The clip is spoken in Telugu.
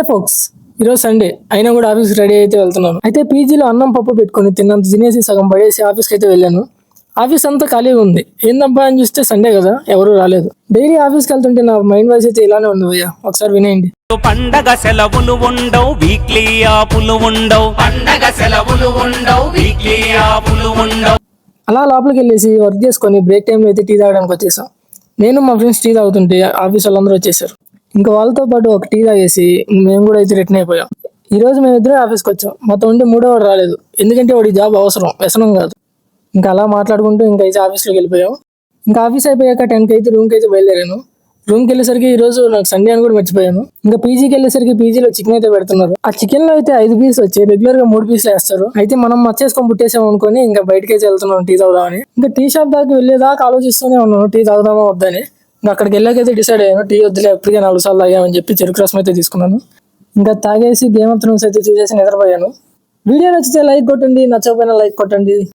ఫోక్స్, ఈరోజు సండే అయినా కూడా ఆఫీస్కి రెడీ అయితే వెళ్తున్నాను. అయితే పీజీలో అన్నం పప్పు పెట్టుకొని తిన్నంత తినేసి సగం పడేసి ఆఫీస్కి అయితే వెళ్ళాను. ఆఫీస్ అంతా ఖాళీగా ఉంది. ఏందబ్బా అని చూస్తే సండే కదా, ఎవరు రాలేదు. డైలీ ఆఫీస్కి వెళ్తుంటే నా మైండ్ వాయిస్ అయితే ఇలానే ఉంది భయ్యా, ఒకసారి వినేయండి. పండగ సెలవులు ఉండవు, వీక్లీ ఆపులు ఉండవు. పండగ సెలవులు ఉండవు, వీక్లీ ఆపులు ఉండవు. అలా లోపలికి వెళ్ళేసి వర్క్ చేసుకొని బ్రేక్ టైంలో అయితే టీ తాగడానికి వచ్చేసాం. నేను మా ఫ్రెండ్స్ టీ తాగుతుంటే ఆఫీస్ వాళ్ళందరూ వచ్చేసారు. ఇంకా వాళ్ళతో పాటు ఒక టీ తాగేసి మేము కూడా అయితే రిటర్న్ అయిపోయాం. ఈ రోజు మేము ఇద్దరే ఆఫీస్కి వచ్చాం. మాతో ఉండి మూడో వాడు రాలేదు, ఎందుకంటే వాడి జాబ్ అవసరం, వ్యసనం కాదు. ఇంకా అలా మాట్లాడుకుంటూ ఇంకా అయితే ఆఫీస్లోకి వెళ్ళిపోయాం. ఇంకా ఆఫీస్ అయిపోయాక 10కి అయితే రూమ్కి అయితే బయలుదేరాను. రూమ్కి వెళ్ళేసరికి ఈ రోజు నాకు సండే అని కూడా మర్చిపోయాను. ఇంకా పీజీకి వెళ్ళేసరికి పీజీలో చికెన్ అయితే పెడుతున్నారు. ఆ చికెన్ లో అయితే 5 పీస్ వచ్చి రెగ్యులర్ గా 3 పీసులు వేస్తారు. అయితే మనం మర్చేసుకొని పుట్టేసాం అనుకుని ఇంకా బయటకి అయితే వెళ్తున్నాం టీ తాగుదామని. ఇంకా టీ షాప్ దాకా వెళ్ళేదాకా ఆలోచిస్తూనే ఉన్నాను టీ తాగుదామా వద్దని. ఇంకా అక్కడికి వెళ్ళాకైతే డిసైడ్ అయ్యాను, టీ వద్దులే, ఎప్పటికే 4 సార్లు తాగామని చెప్పి చెరుకు రసం అయితే తీసుకున్నాను. ఇంకా తాగేసి గేమ్ ఆఫ్ థ్రోన్స్ అయితే చూసేసి నిద్రపోయాను. వీడియో నచ్చితే లైక్ కొట్టండి, నచ్చకపోయినా లైక్ కొట్టండి.